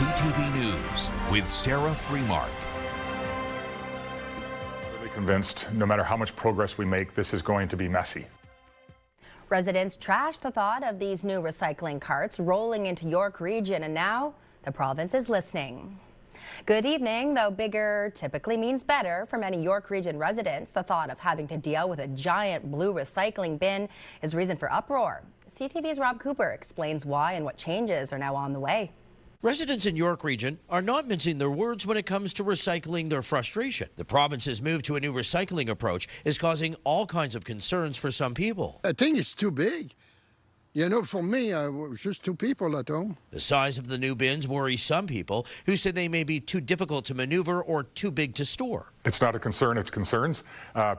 CTV News with Sarah Freemark. I'm really convinced no matter how much progress we make, this is going to be messy. Residents trashed the thought of these new recycling carts rolling into York Region, and now the province is listening. Good evening. Though bigger typically means better for many York Region residents, the thought of having to deal with a giant blue recycling bin is reason for uproar. CTV's Rob Cooper explains why and what changes are now on the way. Residents in York Region are not mincing their words when it comes to recycling their frustration. The province's move to a new recycling approach is causing all kinds of concerns for some people. I think it's too big. You know, for me, I was just two people at home. The size of the new bins worries some people who say they may be too difficult to maneuver or too big to store. It's not a concern, it's concerns,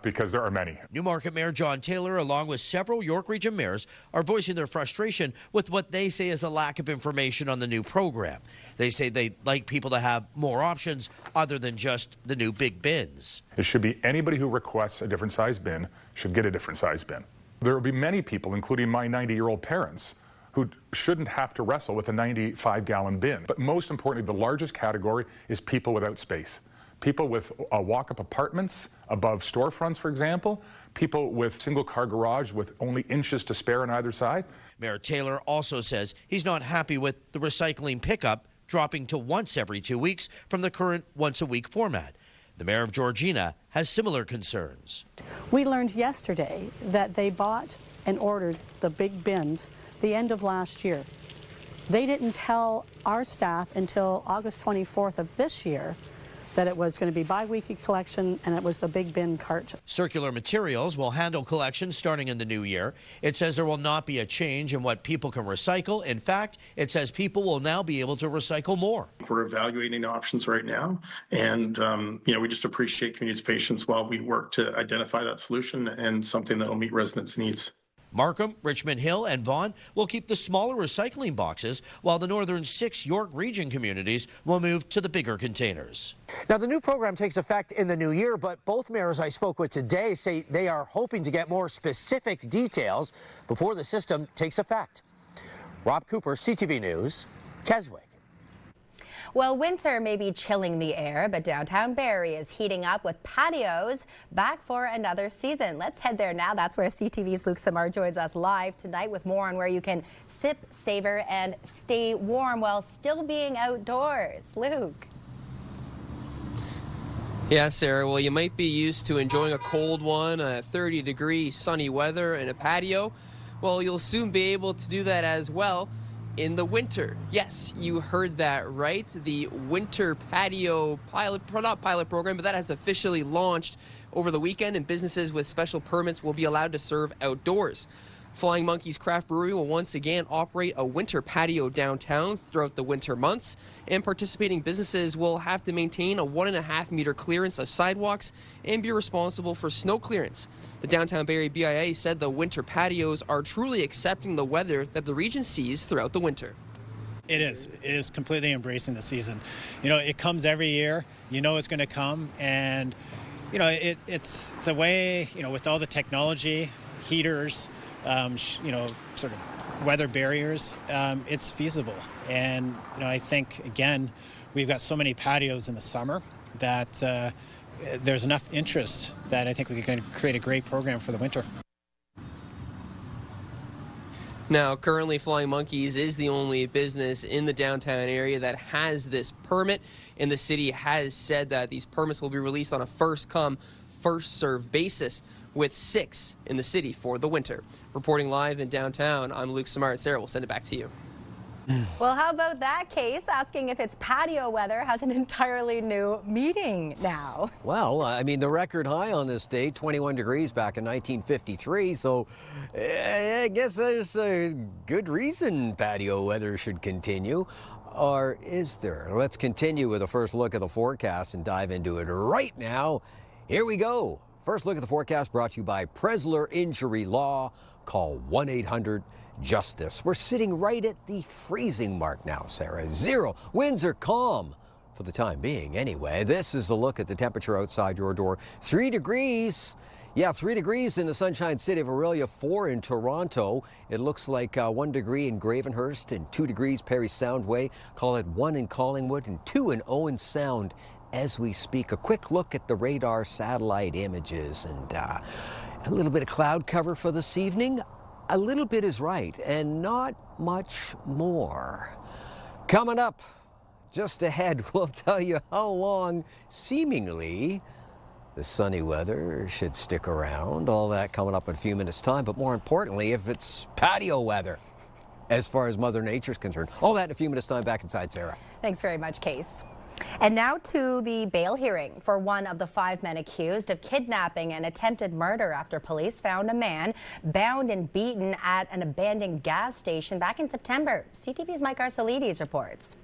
because there are many. Newmarket Mayor John Taylor, along with several York Region mayors, are voicing their frustration with what they say is a lack of information on the new program. They say they'd like people to have more options other than just the new big bins. It should be anybody who requests a different size bin should get a different size bin. There will be many people, including my 90-year-old parents, who shouldn't have to wrestle with a 95-gallon bin. But most importantly, the largest category is people without space. People with walk-up apartments above storefronts, for example. People with single-car garage with only inches to spare on either side. Mayor Taylor also says he's not happy with the recycling pickup dropping to once every 2 weeks from the current once-a-week format. The mayor of Georgina has similar concerns. We learned yesterday that they bought and ordered the big bins the end of last year. They didn't tell our staff until August 24th of this year that it was going to be bi-weekly collection and it was the big bin cart. Circular Materials will handle collection starting in the new year. It says there will not be a change in what people can recycle. In fact, it says people will now be able to recycle more. We're evaluating options right now, and we just appreciate community's patience while we work to identify that solution and something that will meet residents' needs. Markham, Richmond Hill, and Vaughan will keep the smaller recycling boxes, while the northern 6 York Region communities will move to the bigger containers. Now, the new program takes effect in the new year, but both mayors I spoke with today say they are hoping to get more specific details before the system takes effect. Rob Cooper, CTV News, Keswick. Well, winter may be chilling the air, but downtown Barrie is heating up with patios back for another season. Let's head there now. That's where CTV's Luke Samar joins us live tonight with more on where you can sip, savor, and stay warm while still being outdoors. Luke. Yeah, Sarah. Well, you might be used to enjoying a cold one, 30-degree sunny weather, and a patio. Well, you'll soon be able to do that as well in the winter. Yes, you heard that right. The winter patio not pilot program, but that has officially launched over the weekend, and businesses with special permits will be allowed to serve outdoors. Flying Monkeys Craft Brewery will once again operate a winter patio downtown throughout the winter months, and participating businesses will have to maintain a 1.5-meter clearance of sidewalks and be responsible for snow clearance. The Downtown Barrie BIA said the winter patios are truly accepting the weather that the region sees throughout the winter. It is completely embracing the season. You know, it comes every year. You know it's going to come, and you know it's the way, you know, with all the technology, heaters, sort of weather barriers, it's feasible. And, you know, I think, again, we've got so many patios in the summer that there's enough interest that I think we can create a great program for the winter. Now, currently, Flying Monkeys is the only business in the downtown area that has this permit, and the city has said that these permits will be released on a first-come, first-served basis, with 6 in the city for the winter. Reporting live in downtown, I'm Luke Samar. Sarah, we'll send it back to you. Well, how about that case? Asking if it's patio weather has an entirely new meaning now. Well, I mean, the record high on this day, 21 degrees back in 1953, so I guess there's a good reason patio weather should continue. Or is there? Let's continue with a first look at the forecast and dive into it right now. Here we go. First look at the forecast brought to you by Presler Injury Law. Call 1-800-JUSTICE. We're sitting right at the freezing mark now, Sarah. 0. Winds are calm for the time being anyway. This is a look at the temperature outside your door. 3 degrees. Yeah, 3 degrees in the Sunshine City of Orillia, 4 in Toronto. It looks like 1 degree in Gravenhurst and 2 degrees Parry Sound Way. Call it 1 in Collingwood and 2 in Owen Sound as we speak. A quick look at the radar satellite images and a little bit of cloud cover for this evening. A little bit is right and not much more. Coming up just ahead, we'll tell you how long seemingly the sunny weather should stick around. All that coming up in a few minutes' time. But more importantly, if it's patio weather, as far as Mother Nature's concerned. All that in a few minutes' time. Back inside, Sarah. Thanks very much, Case. And now to the bail hearing for one of the 5 men accused of kidnapping and attempted murder after police found a man bound and beaten at an abandoned gas station back in September. CTV's Mike Arcelides reports.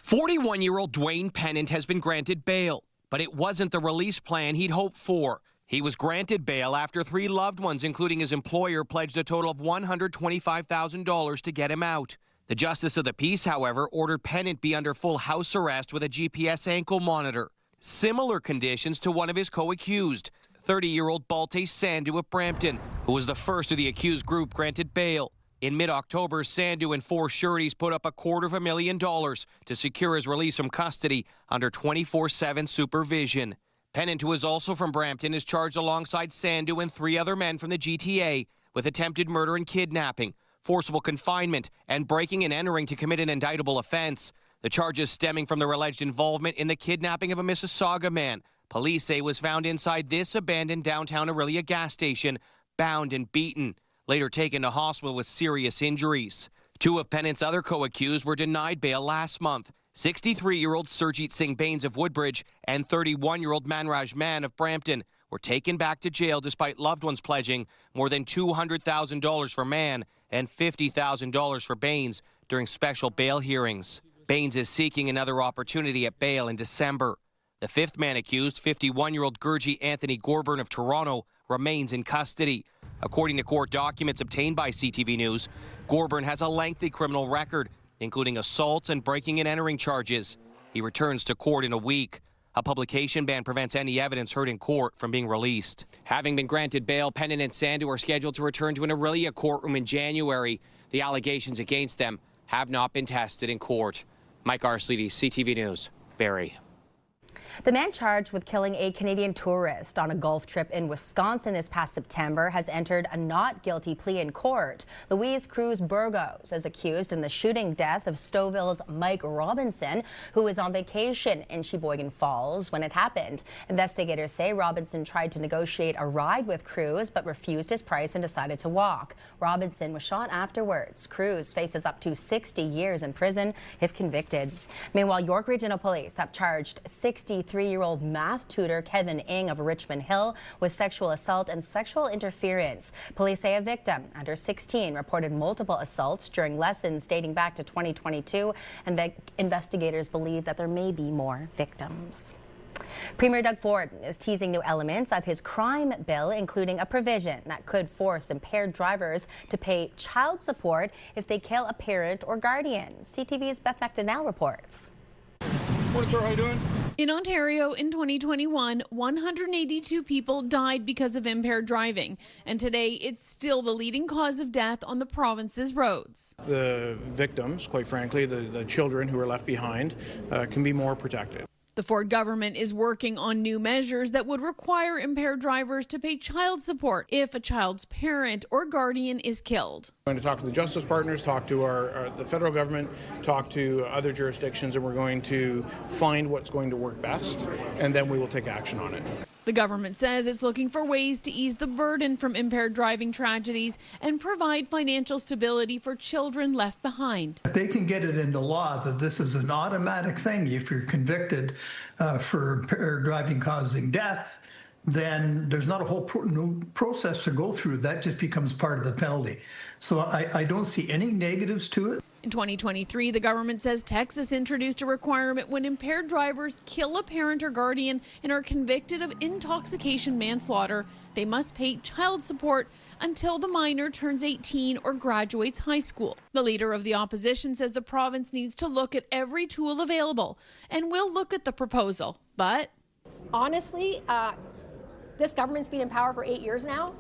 41-year-old Dwayne Pennant has been granted bail, but it wasn't the release plan he'd hoped for. He was granted bail after 3 loved ones, including his employer, pledged a total of $125,000 to get him out. The Justice of the Peace, however, ordered Pennant be under full house arrest with a GPS ankle monitor. Similar conditions to one of his co-accused, 30-year-old Balte Sandhu of Brampton, who was the first of the accused group granted bail. In mid-October, Sandhu and 4 sureties put up $250,000 to secure his release from custody under 24/7 supervision. Pennant, who is also from Brampton, is charged alongside Sandhu and 3 other men from the GTA with attempted murder and kidnapping, forcible confinement, and breaking and entering to commit an indictable offense. The charges stemming from their alleged involvement in the kidnapping of a Mississauga man police say was found inside this abandoned downtown Orillia gas station, bound and beaten, later taken to hospital with serious injuries. 2 of Pennant's other co-accused were denied bail last month. 63-year-old Surjit Singh Bains of Woodbridge and 31-year-old Manraj Mann of Brampton were taken back to jail despite loved ones pledging more than $200,000 for Mann and $50,000 for Bains during special bail hearings. Bains is seeking another opportunity at bail in December. The 5th man accused, 51-year-old Gurji Anthony Gorburn of Toronto, remains in custody. According to court documents obtained by CTV News, Gorburn has a lengthy criminal record, including assaults and breaking and entering charges. He returns to court in a week. A publication ban prevents any evidence heard in court from being released. Having been granted bail, Pennant and Sandhu are scheduled to return to an Orillia courtroom in January. The allegations against them have not been tested in court. Mike Arcelides, CTV News, Barrie. The man charged with killing a Canadian tourist on a golf trip in Wisconsin this past September has entered a not guilty plea in court. Luis Cruz Burgos is accused in the shooting death of Stouffville's Mike Robinson, who was on vacation in Sheboygan Falls when it happened. Investigators say Robinson tried to negotiate a ride with Cruz but refused his price and decided to walk. Robinson was shot afterwards. Cruz faces up to 60 years in prison if convicted. Meanwhile, York Regional Police have charged 63-year-old math tutor Kevin Ng of Richmond Hill with sexual assault and sexual interference. Police say a victim, under 16, reported multiple assaults during lessons dating back to 2022, and investigators believe that there may be more victims. Premier Doug Ford is teasing new elements of his crime bill, including a provision that could force impaired drivers to pay child support if they kill a parent or guardian. CTV's Beth McDonnell reports. Morning, sir. How you doing? In Ontario, in 2021, 182 people died because of impaired driving, and today it's still the leading cause of death on the province's roads. The victims, quite frankly, the children who are left behind, can be more protected. The Ford government is working on new measures that would require impaired drivers to pay child support if a child's parent or guardian is killed. We're going to talk to the justice partners, talk to the federal government, talk to other jurisdictions, and we're going to find what's going to work best, and then we will take action on it. The government says it's looking for ways to ease the burden from impaired driving tragedies and provide financial stability for children left behind. If they can get it into law that this is an automatic thing if you're convicted for impaired driving causing death, then there's not a whole new process to go through. That just becomes part of the penalty. So I don't see any negatives to it. In 2023, the government says Texas introduced a requirement when impaired drivers kill a parent or guardian and are convicted of intoxication manslaughter, they must pay child support until the minor turns 18 or graduates high school. The leader of the opposition says the province needs to look at every tool available and will look at the proposal. But honestly, This government's been in power for 8 years now,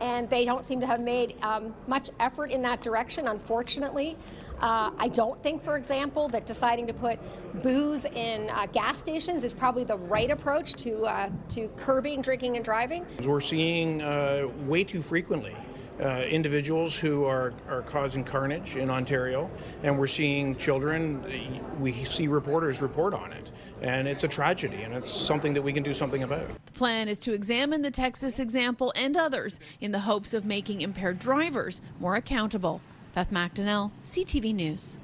and they don't seem to have made much effort in that direction, unfortunately. I don't think, for example, that deciding to put booze in gas stations is probably the right approach to curbing drinking and driving. We're seeing way too frequently individuals who are causing carnage in Ontario, and we're seeing children. We see reporters report on it, and it's a tragedy, and it's something that we can do something about. The plan is to examine the Texas example and others in the hopes of making impaired drivers more accountable. Beth McDonnell, CTV News.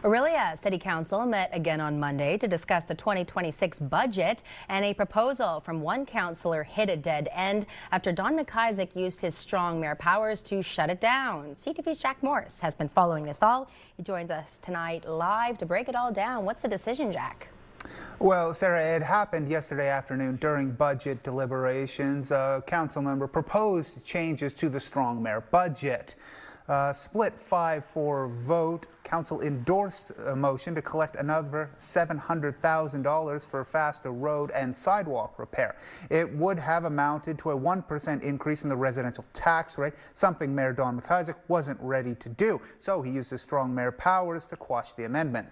Orillia City Council met again on Monday to discuss the 2026 budget, and a proposal from one councillor hit a dead end after Don McIsaac used his strong mayor powers to shut it down. CTV's Jack Morris has been following this all. He joins us tonight live to break it all down. What's the decision, Jack? Well, Sarah, it happened yesterday afternoon during budget deliberations. A council member proposed changes to the strong mayor budget. Split 5-4 vote, council endorsed a motion to collect another $700,000 for faster road and sidewalk repair. It would have amounted to a 1% increase in the residential tax rate, something Mayor Don McIsaac wasn't ready to do. So he used his strong mayor powers to quash the amendment.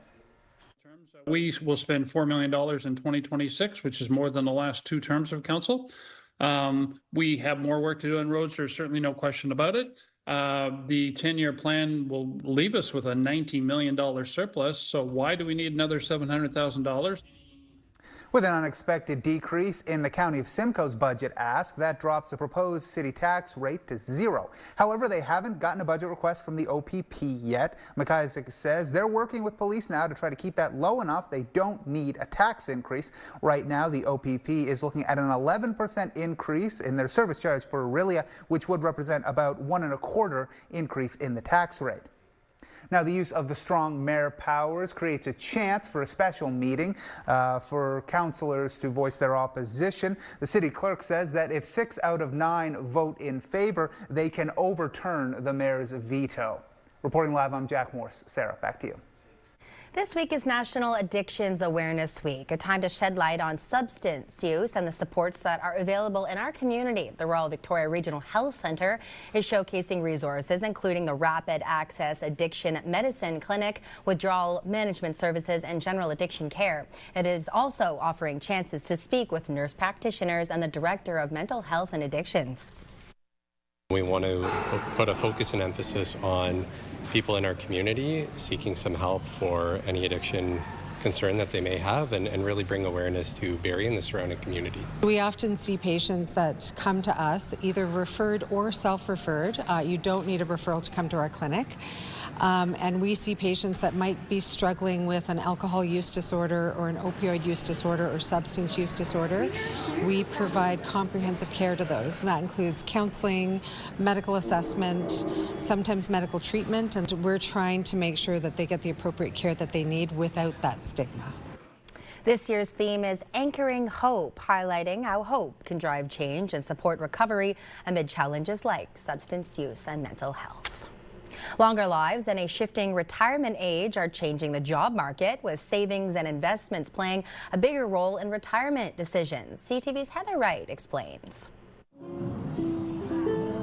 We will spend $4 million in 2026, which is more than the last 2 terms of council. We have more work to do on roads. There's certainly no question about it. The 10-year plan will leave us with a $90 million surplus. So why do we need another $700,000? With an unexpected decrease in the County of Simcoe's budget ask, that drops the proposed city tax rate to 0. However, they haven't gotten a budget request from the OPP yet. McIsaac says they're working with police now to try to keep that low enough they don't need a tax increase. Right now, the OPP is looking at an 11% increase in their service charge for Orillia, which would represent about 1.25% increase in the tax rate. Now, the use of the strong mayor powers creates a chance for a special meeting for councillors to voice their opposition. The city clerk says that if 6 out of 9 vote in favor, they can overturn the mayor's veto. Reporting live, I'm Jack Morse. Sarah, back to you. This week is National Addictions Awareness Week, a time to shed light on substance use and the supports that are available in our community. The Royal Victoria Regional Health Centre is showcasing resources, including the Rapid Access Addiction Medicine Clinic, withdrawal management services, and general addiction care. It is also offering chances to speak with nurse practitioners and the Director of Mental Health and Addictions. We want to put a focus and emphasis on people in our community seeking some help for any addiction concern that they may have, and really bring awareness to Barrie and the surrounding community. We often see patients that come to us either referred or self-referred. You don't need a referral to come to our clinic. And we see patients that might be struggling with an alcohol use disorder or an opioid use disorder or substance use disorder. We provide comprehensive care to those, and that includes counseling, medical assessment, sometimes medical treatment, and we're trying to make sure that they get the appropriate care that they need without that stigma. This year's theme is Anchoring Hope, highlighting how hope can drive change and support recovery amid challenges like substance use and mental health. Longer lives and a shifting retirement age are changing the job market, with savings and investments playing a bigger role in retirement decisions. CTV's Heather Wright explains.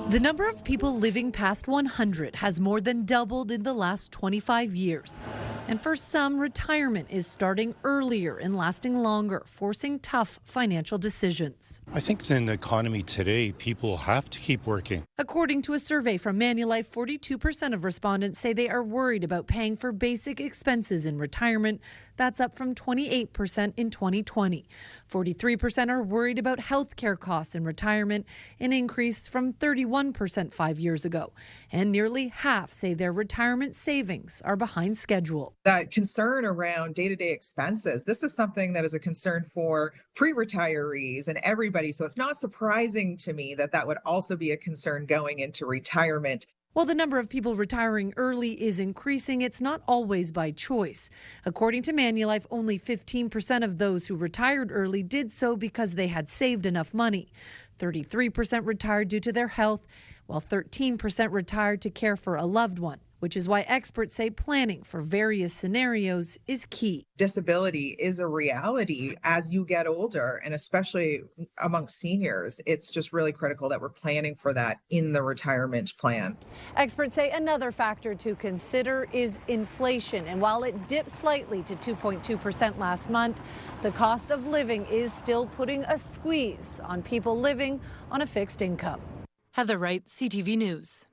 The number of people living past 100 has more than doubled in the last 25 years. And for some, retirement is starting earlier and lasting longer, forcing tough financial decisions. I think in the economy today, people have to keep working. According to a survey from Manulife, 42% of respondents say they are worried about paying for basic expenses in retirement. That's up from 28% in 2020. 43% are worried about health care costs in retirement, an increase from 31% 5 years ago. And nearly half say their retirement savings are behind schedule. That concern around day-to-day expenses, this is something that is a concern for pre-retirees and everybody. So it's not surprising to me that that would also be a concern going into retirement. While the number of people retiring early is increasing, it's not always by choice. According to Manulife, only 15% of those who retired early did so because they had saved enough money. 33% retired due to their health, while 13% retired to care for a loved one, which is why experts say planning for various scenarios is key. Disability is a reality as you get older, and especially amongst seniors. It's just really critical that we're planning for that in the retirement plan. Experts say another factor to consider is inflation. And while it dipped slightly to 2.2% last month, the cost of living is still putting a squeeze on people living on a fixed income. Heather Wright, CTV News.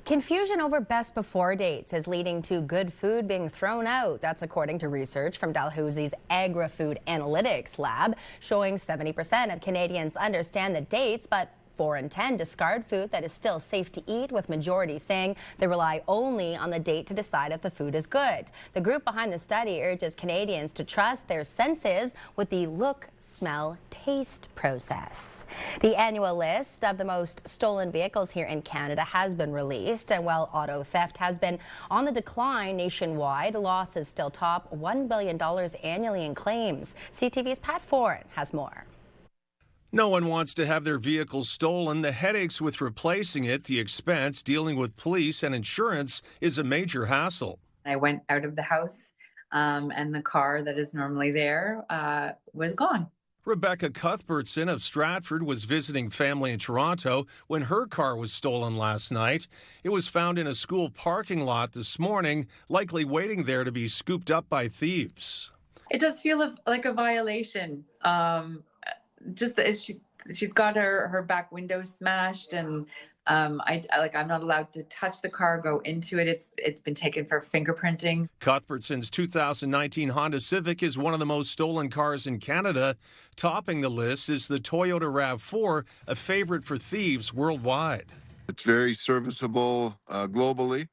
Confusion over best before dates is leading to good food being thrown out. That's according to research from Dalhousie's Agri-Food Analytics Lab, showing 70% of Canadians understand the dates, but 4 in 10 discard food that is still safe to eat, with majority saying they rely only on the date to decide if the food is good. The group behind the study urges Canadians to trust their senses with the look, smell, taste process. The annual list of the most stolen vehicles here in Canada has been released, and while auto theft has been on the decline nationwide, losses still top $1 billion annually in claims. CTV's Pat Foran has more. No one wants to have their vehicle stolen. The headaches with replacing it, the expense, dealing with police and insurance is a major hassle. I went out of the house and the car that is normally there was gone. Rebecca Cuthbertson of Stratford was visiting family in Toronto when her car was stolen last night. It was found in a school parking lot this morning, likely waiting there to be scooped up by thieves. It does feel like a violation. Just that she's got her back window smashed, and I'm not allowed to touch the car, go into it. It's been taken for fingerprinting. Cuthbertson's 2019 Honda Civic is one of the most stolen cars in Canada. Topping the list is the Toyota RAV4, a favorite for thieves worldwide. It's very serviceable globally.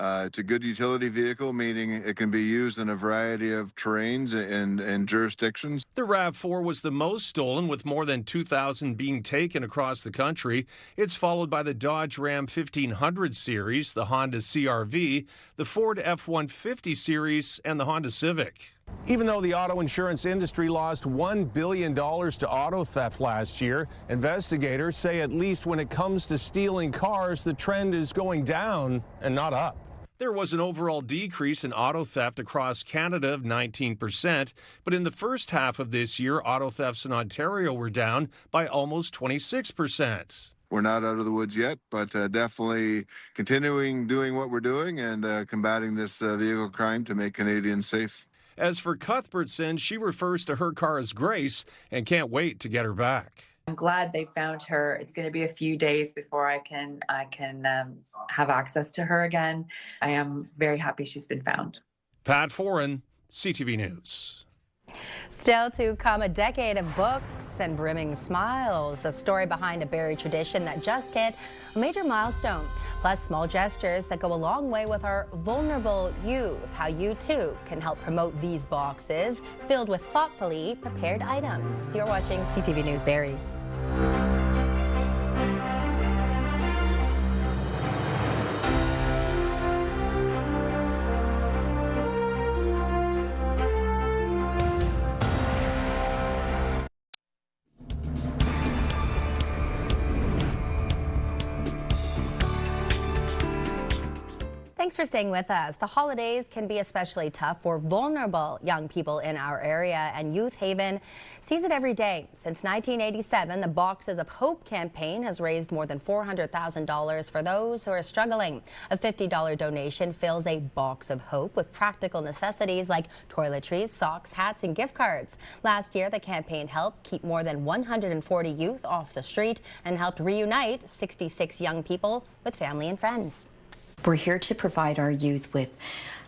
It's a good utility vehicle, meaning it can be used in a variety of terrains and jurisdictions. The RAV4 was the most stolen, with more than 2,000 being taken across the country. It's followed by the Dodge Ram 1500 series, the Honda CR-V, the Ford F-150 series, and the Honda Civic. Even though the auto insurance industry lost $1 billion to auto theft last year, investigators say at least when it comes to stealing cars, the trend is going down and not up. There was an overall decrease in auto theft across Canada of 19%, but in the first half of this year, auto thefts in Ontario were down by almost 26%. We're not out of the woods yet, but definitely continuing doing what we're doing and combating this vehicle crime to make Canadians safe. As for Cuthbertson, she refers to her car as Grace and can't wait to get her back. I'm glad they found her. It's going to be a few days before I can have access to her again. I am very happy she's been found. Pat Foran, CTV News. Still to come, a decade of books and brimming smiles. The story behind a Barrie tradition that just hit a major milestone. Plus, small gestures that go a long way with our vulnerable youth. How you too can help promote these boxes filled with thoughtfully prepared items. You're watching CTV News Barrie. Thanks for staying with us. The holidays can be especially tough for vulnerable young people in our area, and Youth Haven sees it every day. Since 1987, the Boxes of Hope campaign has raised more than $400,000 for those who are struggling. A $50 donation fills a box of hope with practical necessities like toiletries, socks, hats, and gift cards. Last year, the campaign helped keep more than 140 youth off the street and helped reunite 66 young people with family and friends. We're here to provide our youth with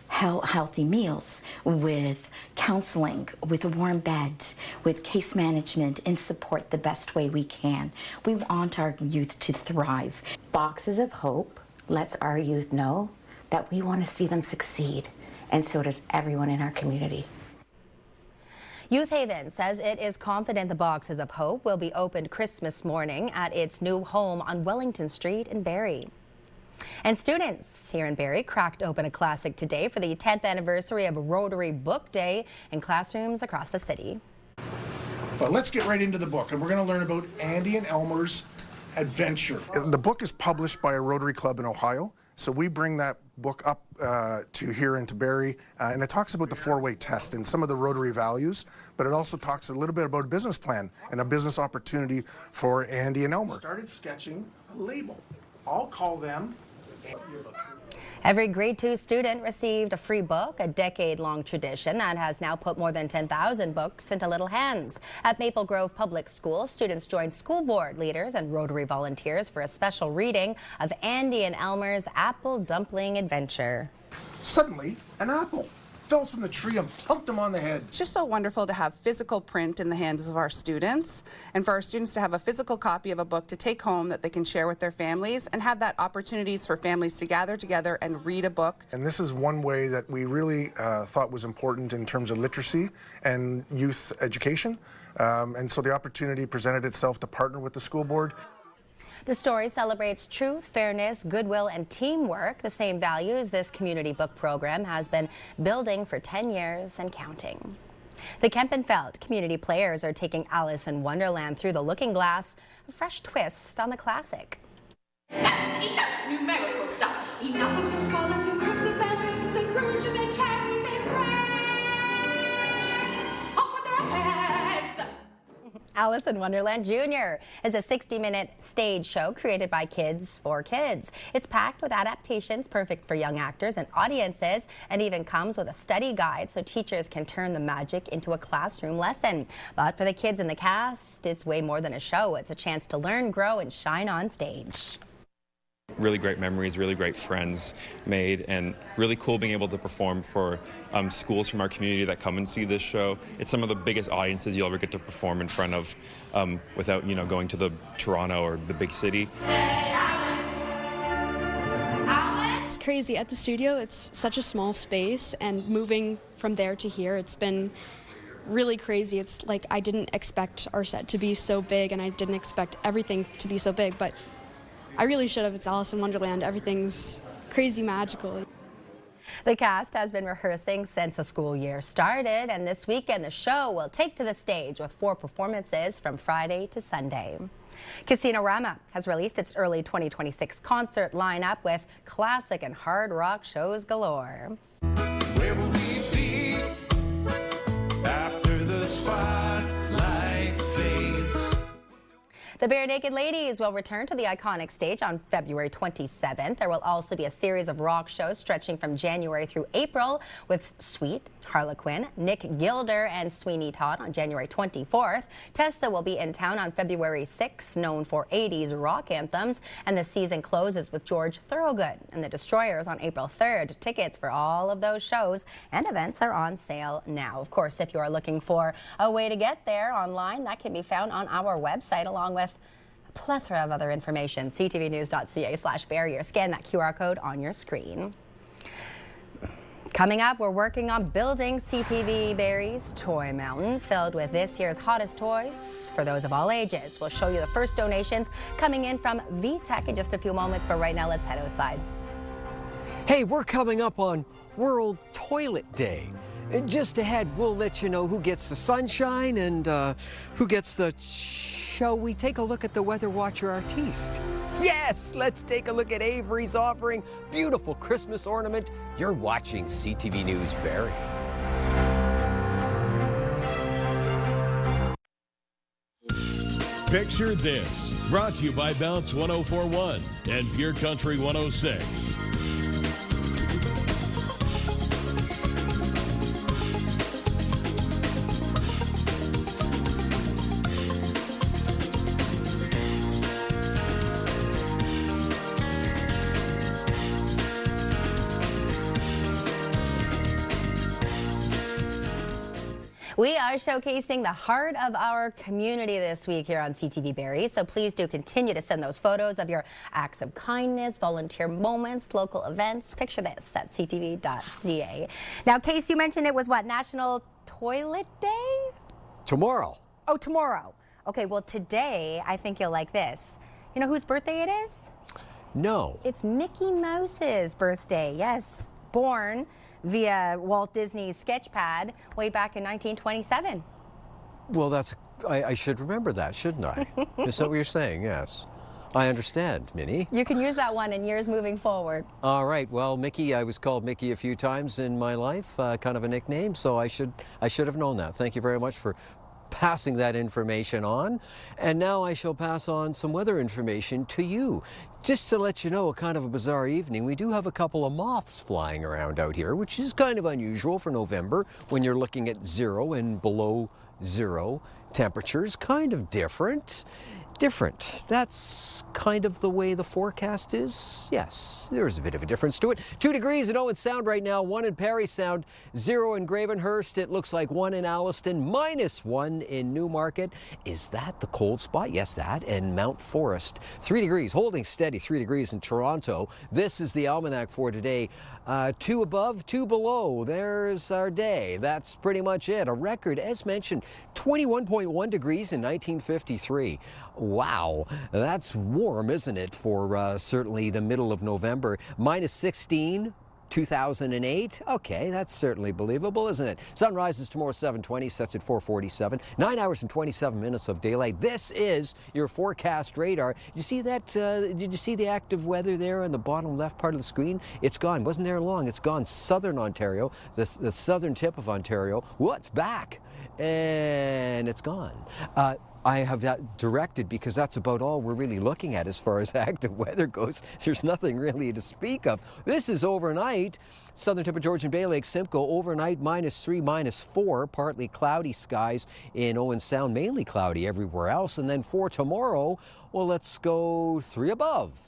healthy meals, with counseling, with a warm bed, with case management, and support the best way we can. We want our youth to thrive. Boxes of Hope lets our youth know that we want to see them succeed, and so does everyone in our community. Youth Haven says it is confident the Boxes of Hope will be opened Christmas morning at its new home on Wellington Street in Barrie. And students here in Barrie cracked open a classic today for the 10th anniversary of Rotary Book Day in classrooms across the city. But let's get right into the book, and we're going to learn about Andy and Elmer's adventure. The book is published by a Rotary Club in Ohio, so we bring that book up to here into Barrie, and it talks about the four-way test and some of the Rotary values, but it also talks a little bit about a business plan and a business opportunity for Andy and Elmer. Started sketching a label. I'll call them. Every grade 2 student received a free book, a decade-long tradition that has now put more than 10,000 books into little hands. At Maple Grove Public School, students joined school board leaders and Rotary volunteers for a special reading of Andy and Elmer's Apple Dumpling Adventure. Suddenly, an apple fell from the tree and plunked him on the head. It's just so wonderful to have physical print in the hands of our students, and for our students to have a physical copy of a book to take home that they can share with their families, and have that opportunities for families to gather together and read a book. And this is one way that we really thought was important in terms of literacy and youth education. And so the opportunity presented itself to partner with the school board. The story celebrates truth, fairness, goodwill, and teamwork, the same values this community book program has been building for 10 years and counting. The Kempenfeld community players are taking Alice in Wonderland through the looking glass, a fresh twist on the classic. That's enough numerical stuff. Enough of your scarlets and crimson and balloons and rouges and cherries and reds. Up with their heads! Alice in Wonderland Jr. is a 60-minute stage show created by kids for kids. It's packed with adaptations perfect for young actors and audiences, and even comes with a study guide so teachers can turn the magic into a classroom lesson. But for the kids in the cast, it's way more than a show. It's a chance to learn, grow, and shine on stage. Really great memories, really great friends made, and really cool being able to perform for schools from our community that come and see this show. It's some of the biggest audiences you'll ever get to perform in front of without, going to the Toronto or the big city. It's crazy. At the studio, it's such a small space, and moving from there to here, it's been really crazy. It's like I didn't expect our set to be so big, and I didn't expect everything to be so big, but I really should have. It's Alice in Wonderland. Everything's crazy magical. The cast has been rehearsing since the school year started, and this weekend the show will take to the stage with 4 performances from Friday to Sunday. Casino Rama has released its early 2026 concert lineup with classic and hard rock shows galore. Where will we be after the spotlight fades? The Bare Naked Ladies will return to the iconic stage on February 27th. There will also be a series of rock shows stretching from January through April with Sweet, Harlequin, Nick Gilder, and Sweeney Todd on January 24th. Tessa will be in town on February 6th, known for 80s rock anthems, and the season closes with George Thorogood and the Destroyers on April 3rd. Tickets for all of those shows and events are on sale now. Of course, if you are looking for a way to get there online, that can be found on our website along with a plethora of other information. ctvnews.ca/Barrie, or scan that QR code on your screen. Coming up, we're working on building CTV Barrie's Toy Mountain, filled with this year's hottest toys for those of all ages. We'll show you the first donations coming in from VTech in just a few moments, but right now let's head outside. Hey, we're coming up on World Toilet Day. And just ahead, we'll let you know who gets the sunshine and who gets the... Shall we take a look at the Weather Watcher artiste? Yes, let's take a look at Avery's offering beautiful Christmas ornament. You're watching CTV News Barrie. Picture this, brought to you by Bounce 1041 and Pure Country 106. We are showcasing the heart of our community this week here on CTV Barrie, so please do continue to send those photos of your acts of kindness, volunteer moments, local events. Picture this at ctv.ca. Now, Case, you mentioned it was what, National Toilet Day? Tomorrow. Oh, tomorrow. Okay, well, today, I think you'll like this. You know whose birthday it is? No. It's Mickey Mouse's birthday, yes. Born via Walt Disney's Sketchpad way back in 1927. Well, that's I should remember that, shouldn't I? Is that what you're saying? Yes. I understand, Minnie. You can use that one in years moving forward. All right. Well, Mickey, I was called Mickey a few times in my life, kind of a nickname, so I should have known that. Thank you very much for passing that information on. And now I shall pass on some weather information to you. Just to let you know, kind of a bizarre evening, we do have a couple of moths flying around out here, which is kind of unusual for November when you're looking at 0 and below 0 temperatures. Kind of different. That's kind of the way the forecast is. Yes, there's a bit of a difference to it. 2 degrees in Owen Sound right now, 1 in Parry Sound, 0 in Gravenhurst. It looks like 1 in Alliston, -1 in Newmarket. Is that the cold spot? Yes, that. And Mount Forest, 3 degrees, holding steady, 3 degrees in Toronto. This is the almanac for today. 2 above, 2 below. There's our day. That's pretty much it. A record, as mentioned, 21.1 degrees in 1953. Wow, that's warm, isn't it, for certainly the middle of November. -16, 2008. Okay, that's certainly believable, isn't it? Sun rises tomorrow 7:20, sets at 4:47. 9 hours and 27 minutes of daylight. This is your forecast radar. Did you see that? Did you see the active weather there on the bottom left part of the screen? It's gone. Wasn't there long. It's gone. Southern Ontario, the southern tip of Ontario. What's back? And it's gone. I have that directed because that's about all we're really looking at as far as active weather goes. There's nothing really to speak of. This is overnight. Southern tip of Georgian Bay Lake, Simcoe, overnight -3, -4, partly cloudy skies in Owen Sound, mainly cloudy everywhere else. And then for tomorrow, well, let's go 3 above.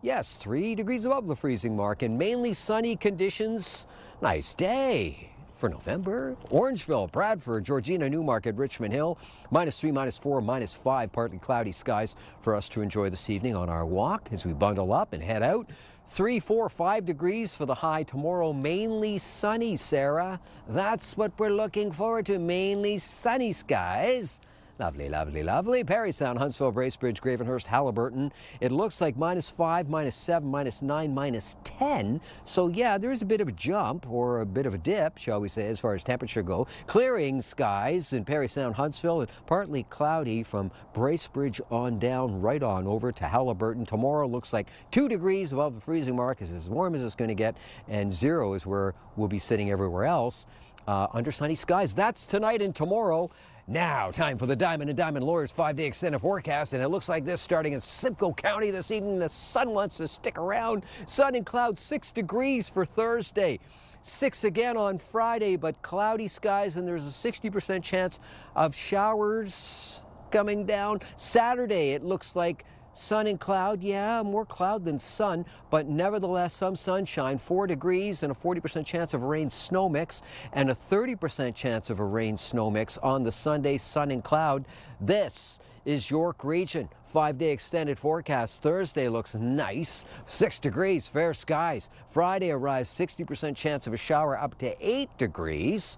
Yes, 3 degrees above the freezing mark and mainly sunny conditions. Nice day for November. Orangeville, Bradford, Georgina, Newmarket, Richmond Hill, -3, -4, -5, partly cloudy skies for us to enjoy this evening on our walk as we bundle up and head out. 3, 4, 5 degrees for the high tomorrow. Mainly sunny, Sarah. That's what we're looking forward to. Mainly sunny skies. Lovely, lovely, lovely. Parry Sound, Huntsville, Bracebridge, Gravenhurst, Halliburton. It looks like -5, -7, -9, -10. So yeah, there's a bit of a jump or a bit of a dip, shall we say, as far as temperature go. Clearing skies in Parry Sound, Huntsville, and partly cloudy from Bracebridge on down, right on over to Halliburton. Tomorrow looks like 2 degrees above the freezing mark. Is as warm as it's going to get, and 0 is where we'll be sitting everywhere else. Under sunny skies. That's tonight and tomorrow. Now, time for the Diamond and Diamond Lawyers 5-day extended forecast, and it looks like this starting in Simcoe County this evening. The sun wants to stick around. Sun and clouds, 6 degrees for Thursday. 6 again on Friday, but cloudy skies, and there's a 60% chance of showers coming down. Saturday, it looks like sun and cloud, yeah, more cloud than sun, but nevertheless some sunshine, 4 degrees and a 40% chance of a rain-snow mix and a 30% chance of a rain-snow mix on the Sunday, sun and cloud. This is York Region. 5-day extended forecast. Thursday looks nice, 6 degrees, fair skies. Friday arrives 60% chance of a shower up to 8 degrees.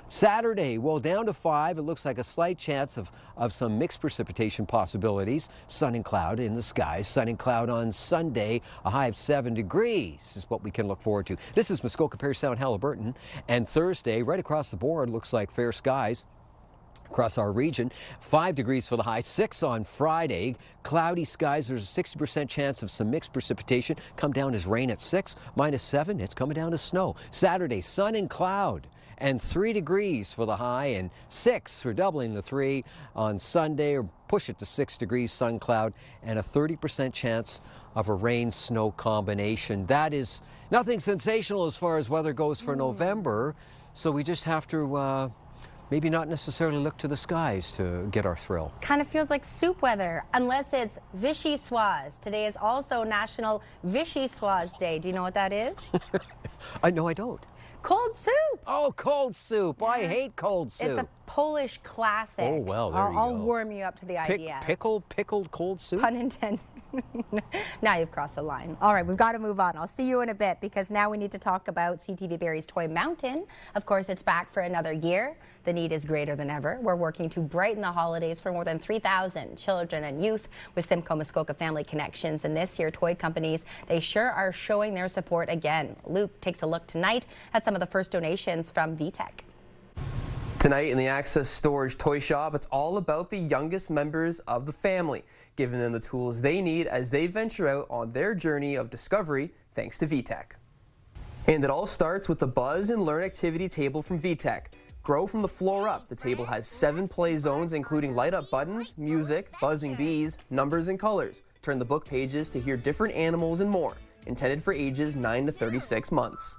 Saturday, well, down to 5. It looks like a slight chance of some mixed precipitation possibilities. Sun and cloud in the skies. Sun and cloud on Sunday. A high of 7 degrees is what we can look forward to. This is Muskoka, Parry Sound, Halliburton. And Thursday, right across the board, looks like fair skies across our region. 5 degrees for the high, 6 on Friday. Cloudy skies, there's a 60% chance of some mixed precipitation. Come down as rain at 6, -7, it's coming down to snow. Saturday, sun and cloud, and 3 degrees for the high, and 6, we're doubling the 3 on Sunday, or push it to 6 degrees, sun cloud, and a 30% chance of a rain-snow combination. That is nothing sensational as far as weather goes for November, so we just have to maybe not necessarily look to the skies to get our thrill. Kind of feels like soup weather, unless it's Vichyssoise. Today is also National Vichyssoise Day. Do you know what that is? No, I don't. Cold soup. Oh, cold soup. Yeah. I hate cold soup. It's a Polish classic. Oh, well, there you go. I'll warm you up to the idea. Pickled cold soup? Pun intended. Now you've crossed the line. All right, we've got to move on. I'll see you in a bit because now we need to talk about CTV Barrie's Toy Mountain. Of course, it's back for another year. The need is greater than ever. We're working to brighten the holidays for more than 3,000 children and youth with Simcoe Muskoka Family Connections. And this year, toy companies, they sure are showing their support again. Luke takes a look tonight at some of the first donations from VTech. Tonight in the Access Storage Toy Shop, it's all about the youngest members of the family, giving them the tools they need as they venture out on their journey of discovery thanks to VTech. And it all starts with the Buzz and Learn activity table from VTech. Grow from the floor up. The table has 7 play zones, including light-up buttons, music, buzzing bees, numbers, and colors. Turn the book pages to hear different animals and more. Intended for ages 9 to 36 months.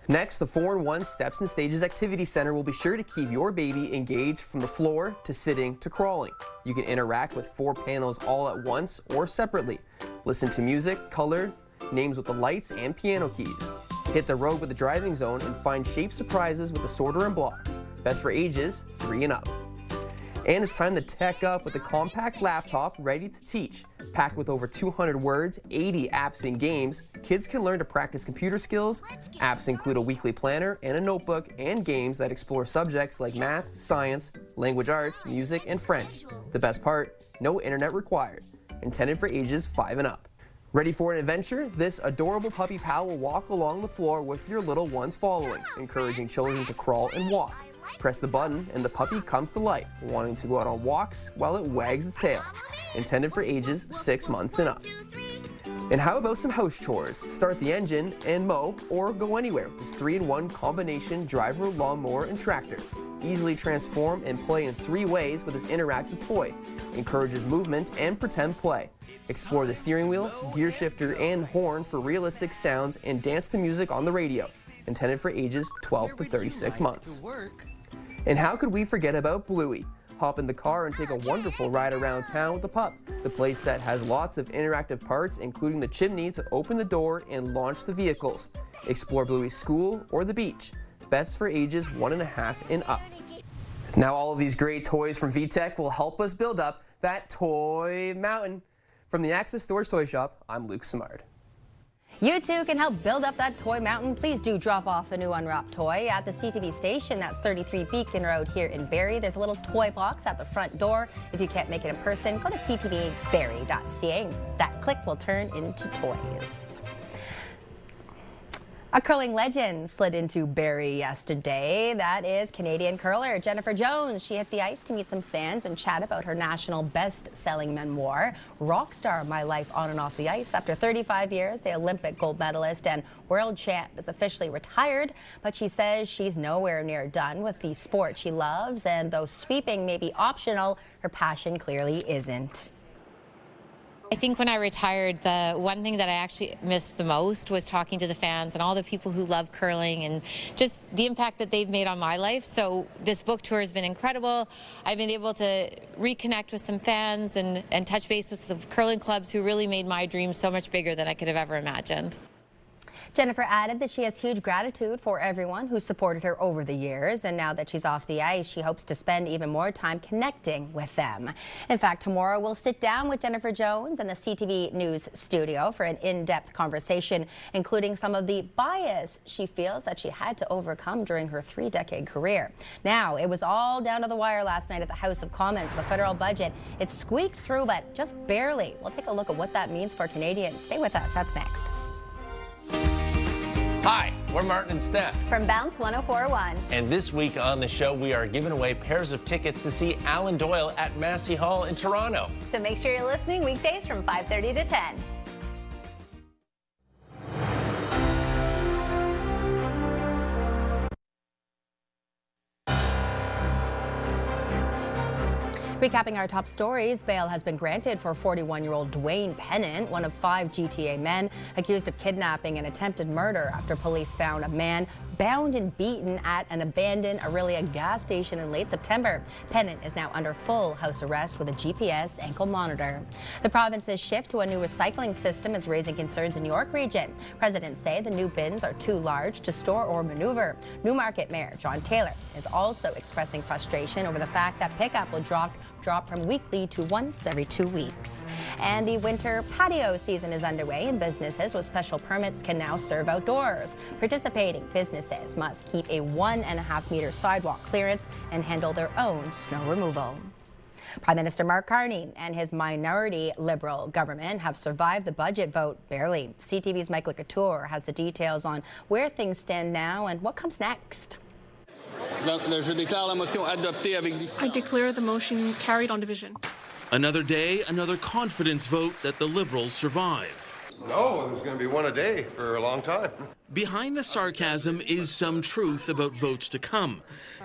Next, the 4-in-1 Steps and Stages Activity Center will be sure to keep your baby engaged from the floor to sitting to crawling. You can interact with 4 panels all at once or separately. Listen to music, color, names with the lights, and piano keys. Hit the road with the driving zone and find shape surprises with the sorter and blocks. Best for ages 3 and up. And it's time to tech up with a compact laptop ready to teach. Packed with over 200 words, 80 apps and games, kids can learn to practice computer skills. Apps include a weekly planner and a notebook and games that explore subjects like math, science, language arts, music, and French. The best part, no internet required. Intended for ages 5 and up. Ready for an adventure? This adorable puppy pal will walk along the floor with your little ones following, encouraging children to crawl and walk. Press the button and the puppy comes to life, wanting to go out on walks while it wags its tail. Intended for ages 6 months and up. And how about some house chores? Start the engine and mow or go anywhere with this 3-in-1 combination driver, lawnmower, and tractor. Easily transform and play in 3 ways with this interactive toy. Encourages movement and pretend play. Explore the steering wheel, gear shifter, and horn for realistic sounds and dance to music on the radio. Intended for ages 12 to 36 months. And how could we forget about Bluey? Hop in the car and take a wonderful ride around town with the pup. The play set has lots of interactive parts, including the chimney to open the door and launch the vehicles. Explore Bluey's school or the beach. Best for ages 1.5 and up. Now all of these great toys from VTech will help us build up that toy mountain. From the Access Storage Toy Shop, I'm Luke Simard. You too can help build up that toy mountain. Please do drop off a new unwrapped toy at the CTV station. That's 33 Beacon Road here in Barrie. There's a little toy box at the front door. If you can't make it in person, go to ctvbarrie.ca. That click will turn into toys. A curling legend slid into Barrie yesterday. That is Canadian curler Jennifer Jones. She hit the ice to meet some fans and chat about her national best-selling memoir, Rockstar: My Life on and Off the Ice. After 35 years, the Olympic gold medalist and world champ is officially retired, but she says she's nowhere near done with the sport she loves, and though sweeping may be optional, her passion clearly isn't. I think when I retired, the one thing that I actually missed the most was talking to the fans and all the people who love curling and just the impact that they've made on my life. So this book tour has been incredible. I've been able to reconnect with some fans and touch base with some curling clubs who really made my dream so much bigger than I could have ever imagined. Jennifer added that she has huge gratitude for everyone who supported her over the years, and now that she's off the ice, she hopes to spend even more time connecting with them. In fact, tomorrow we'll sit down with Jennifer Jones in the CTV News studio for an in-depth conversation, including some of the bias she feels that she had to overcome during her 3-decade career. Now, it was all down to the wire last night at the House of Commons. The federal budget, it squeaked through, but just barely. We'll take a look at what that means for Canadians. Stay with us. That's next. Hi, we're Martin and Steph from Bounce 104.1. And this week on the show, we are giving away pairs of tickets to see Alan Doyle at Massey Hall in Toronto. So make sure you're listening weekdays from 5:30 to 10. Recapping our top stories, bail has been granted for 41-year-old Dwayne Pennant, one of 5 GTA men accused of kidnapping and attempted murder after police found a man bound and beaten at an abandoned Orillia gas station in late September. Pennant is now under full house arrest with a GPS ankle monitor. The province's shift to a new recycling system is raising concerns in York Region. Residents say the new bins are too large to store or maneuver. Newmarket Mayor John Taylor is also expressing frustration over the fact that pickup will drop from weekly to once every 2 weeks. And the winter patio season is underway, and businesses with special permits can now serve outdoors. Participating businesses must keep a 1.5-meter sidewalk clearance and handle their own snow removal. Prime Minister Mark Carney and his minority Liberal government have survived the budget vote barely. CTV's Michael Couture has the details on where things stand now and what comes next. I declare the motion carried on division. Another day, another confidence vote that the Liberals survive. No, there's going to be one a day for a long time. Behind the sarcasm is some truth about votes to come.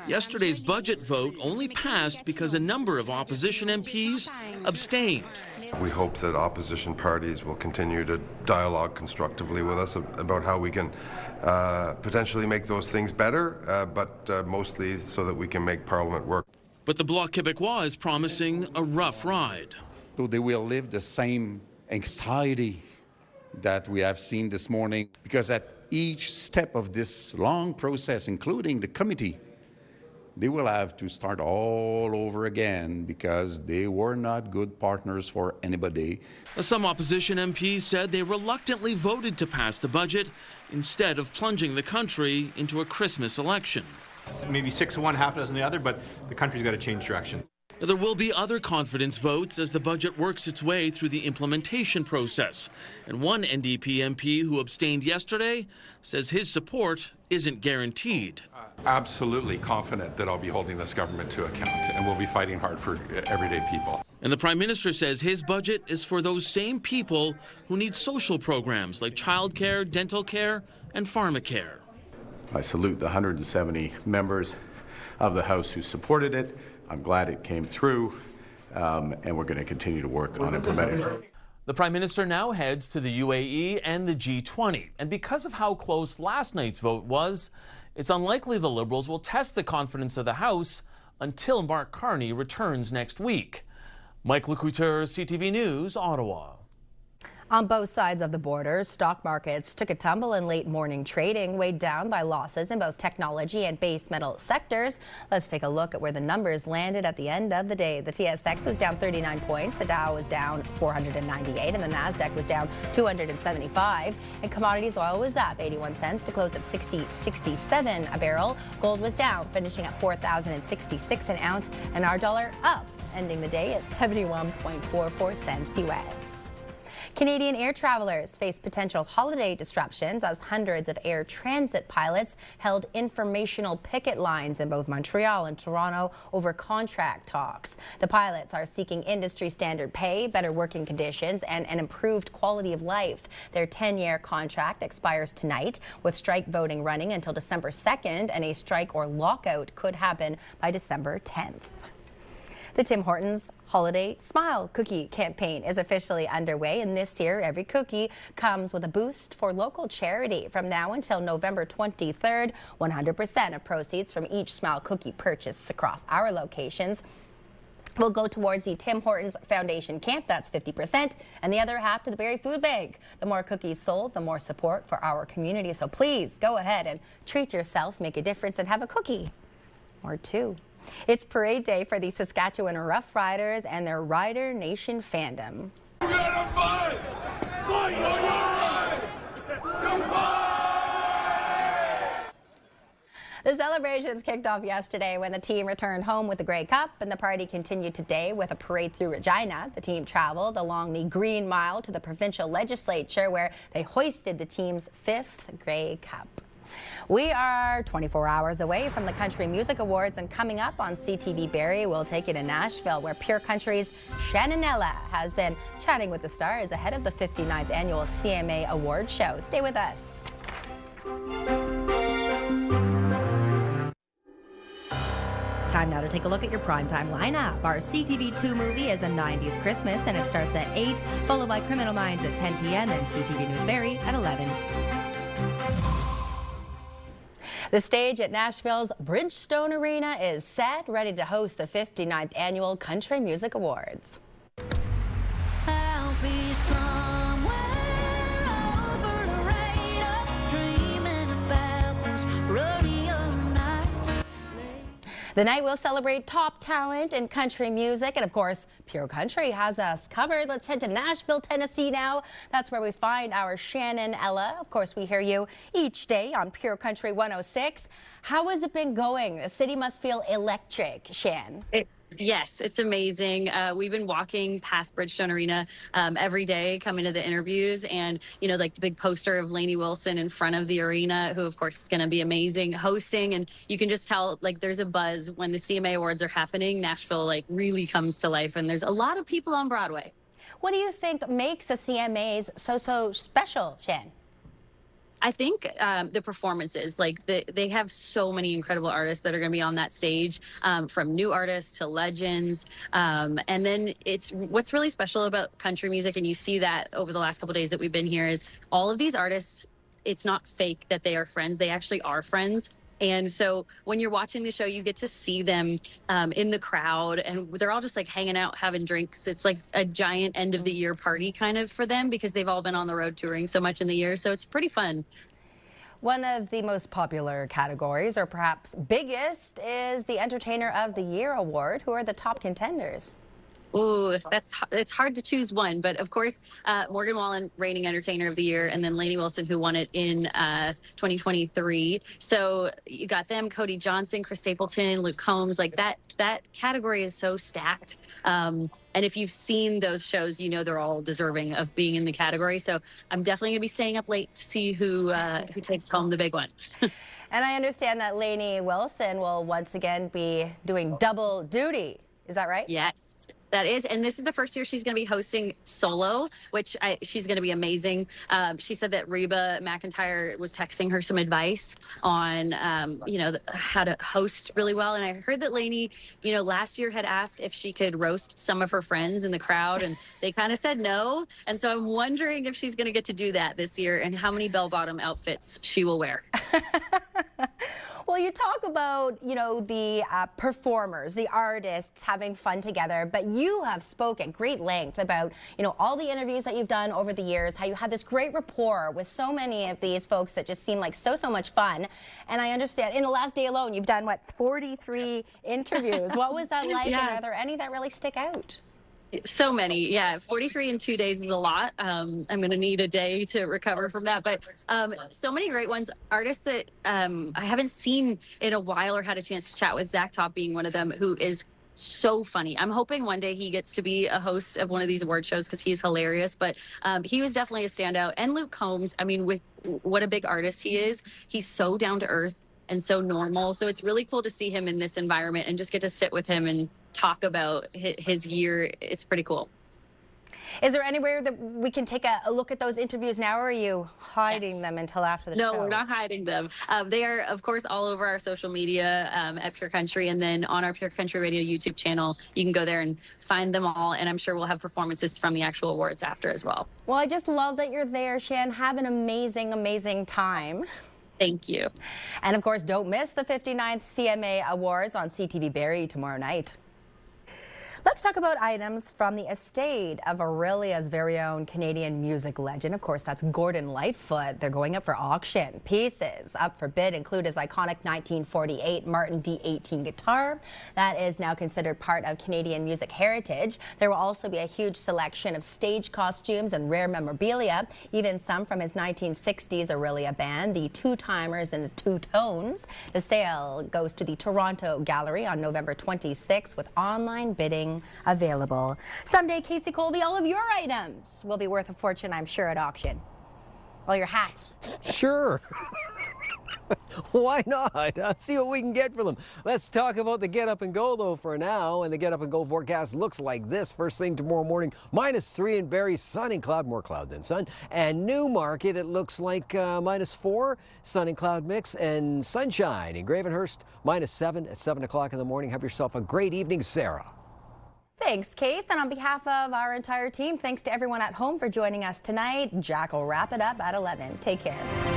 Yesterday's budget vote only passed because a number of opposition MPs abstained. We hope that opposition parties will continue to dialogue constructively with us about how we can potentially make those things better, but mostly so that we can make Parliament work. But the Bloc Québécois is promising a rough ride. So they will live the same anxiety that we have seen this morning, because at each step of this long process, including the committee, they will have to start all over again because they were not good partners for anybody. Some opposition MPs said they reluctantly voted to pass the budget instead of plunging the country into a Christmas election. Maybe 6 of one, half a dozen of the other, but the country's got to change direction. There will be other confidence votes as the budget works its way through the implementation process. And one NDP MP who abstained yesterday says his support isn't guaranteed. Absolutely confident that I'll be holding this government to account, and we'll be fighting hard for everyday people. And the Prime Minister says his budget is for those same people who need social programs like childcare, dental care, and pharmacare. I salute the 170 members of the House who supported it. I'm glad it came through, and we're going to continue to work on implementing it. The Prime Minister now heads to the UAE and the G20. And because of how close last night's vote was, it's unlikely the Liberals will test the confidence of the House until Mark Carney returns next week. Mike Lecouteur, CTV News, Ottawa. On both sides of the border, stock markets took a tumble in late morning trading, weighed down by losses in both technology and base metal sectors. Let's take a look at where the numbers landed at the end of the day. The TSX was down 39 points, the Dow was down 498, and the Nasdaq was down 275. And commodities oil was up 81 cents to close at $60.67 a barrel. Gold was down, finishing at $4,066 an ounce, and our dollar up, ending the day at 71.44 cents US. Canadian air travelers face potential holiday disruptions as hundreds of air transit pilots held informational picket lines in both Montreal and Toronto over contract talks. The pilots are seeking industry standard pay, better working conditions, and an improved quality of life. Their 10-year contract expires tonight, with strike voting running until December 2nd, and a strike or lockout could happen by December 10th. The Tim Hortons Holiday Smile Cookie campaign is officially underway, and this year every cookie comes with a boost for local charity. From now until November 23rd, 100% of proceeds from each Smile Cookie purchase across our locations will go towards the Tim Hortons Foundation Camp. That's 50%, and the other half to the Barrie Food Bank. The more cookies sold, the more support for our community. So please go ahead and treat yourself, make a difference, and have a cookie or two. It's parade day for the Saskatchewan Rough Riders and their Rider Nation fandom. We're gonna fight! Fight for your right! The celebrations kicked off yesterday when the team returned home with the Grey Cup, and the party continued today with a parade through Regina. The team traveled along the Green Mile to the provincial legislature, where they hoisted the team's 5th Grey Cup. We are 24 hours away from the Country Music Awards, and coming up on CTV Barrie, we'll take you to Nashville, where Pure Country's Shannonella has been chatting with the stars ahead of the 59th annual CMA Award show. Stay with us. Time now to take a look at your primetime lineup. Our CTV2 movie is A 90s Christmas, and it starts at 8, followed by Criminal Minds at 10 p.m. and CTV News Barrie at 11. The stage at Nashville's Bridgestone Arena is set, ready to host the 59th annual Country Music Awards. I'll be somewhere over the radar, dreaming about those rodeo nights. The night will celebrate top talent in country music, and of course, Pure Country has us covered. Let's head to Nashville, Tennessee now. That's where we find our Shannonella. Of course, we hear you each day on Pure Country 106. How has it been going? The city must feel electric, Shan. Yes, it's amazing. We've been walking past Bridgestone Arena every day coming to the interviews, and like the big poster of Lainey Wilson in front of the arena, who of course is going to be amazing hosting, and you can just tell like there's a buzz when the CMA Awards are happening. Nashville like really comes to life, and there's a lot of people on Broadway. What do you think makes the CMAs so special, Shan? I think the performances, like they have so many incredible artists that are going to be on that stage, from new artists to legends. And then it's what's really special about country music, and you see that over the last couple of days that we've been here, is all of these artists, it's not fake that they are friends. They actually are friends. And so when you're watching the show, you get to see them in the crowd, and they're all just like hanging out, having drinks. It's like a giant end of the year party kind of for them, because they've all been on the road touring so much in the year. So it's pretty fun. One of the most popular categories, or perhaps biggest, is the Entertainer of the Year award. Who are the top contenders? Ooh, it's hard to choose one, but of course, Morgan Wallen, reigning Entertainer of the Year, and then Lainey Wilson, who won it in 2023. So you got them, Cody Johnson, Chris Stapleton, Luke Combs. Like that category is so stacked. And if you've seen those shows, they're all deserving of being in the category. So I'm definitely gonna be staying up late to see who takes home the big one. And I understand that Lainey Wilson will once again be doing double duty. Is that right? Yes. That is, and this is the first year she's going to be hosting solo, which she's going to be amazing. She said that Reba McEntire was texting her some advice on, how to host really well. And I heard that Lainey, last year had asked if she could roast some of her friends in the crowd, and they kind of said no. And so I'm wondering if she's going to get to do that this year, and how many bell-bottom outfits she will wear. Well, you talk about, the performers, the artists having fun together, but you have spoke at great length about, all the interviews that you've done over the years, how you had this great rapport with so many of these folks that just seem like so much fun. And I understand in the last day alone, you've done, 43 interviews. What was that like? Yeah. And are there any that really stick out? So many, yeah. 43 in 2 days is a lot. I'm going to need a day to recover from that. But so many great ones. Artists that I haven't seen in a while or had a chance to chat with. Zach Top being one of them, who is so funny. I'm hoping one day he gets to be a host of one of these award shows, because he's hilarious. But he was definitely a standout. And Luke Combs, I mean, with what a big artist he is, he's so down to earth and so normal. So it's really cool to see him in this environment and just get to sit with him and talk about his year. It's pretty cool. Is there anywhere that we can take a look at those interviews now, or are you hiding them until after the show? No, we're not hiding them. They are, of course, all over our social media at Pure Country, and then on our Pure Country Radio YouTube channel. You can go there and find them all, and I'm sure we'll have performances from the actual awards after as well. Well, I just love that you're there, Shan. Have an amazing, amazing time. Thank you. And of course, don't miss the 59th CMA Awards on CTV Barrie tomorrow night. Let's talk about items from the estate of Orillia's very own Canadian music legend. Of course, that's Gordon Lightfoot. They're going up for auction. Pieces up for bid include his iconic 1948 Martin D18 guitar. That is now considered part of Canadian music heritage. There will also be a huge selection of stage costumes and rare memorabilia, even some from his 1960s Orillia band, the Two Timers and the Two Tones. The sale goes to the Toronto Gallery on November 26th with online bidding available. Someday, Casey Colby, all of your items will be worth a fortune, I'm sure, at auction. All your hats. Sure. Why not? Let's see what we can get for them. Let's talk about the Get Up and Go, though, for now. And the Get Up and Go forecast looks like this. First thing tomorrow morning, -3 in Barrie, sun and cloud, more cloud than sun. And Newmarket, it looks like -4, sun and cloud mix, and sunshine. In Gravenhurst, -7 at 7 o'clock in the morning. Have yourself a great evening, Sarah. Thanks, Case. And on behalf of our entire team, thanks to everyone at home for joining us tonight. Jack will wrap it up at 11. Take care.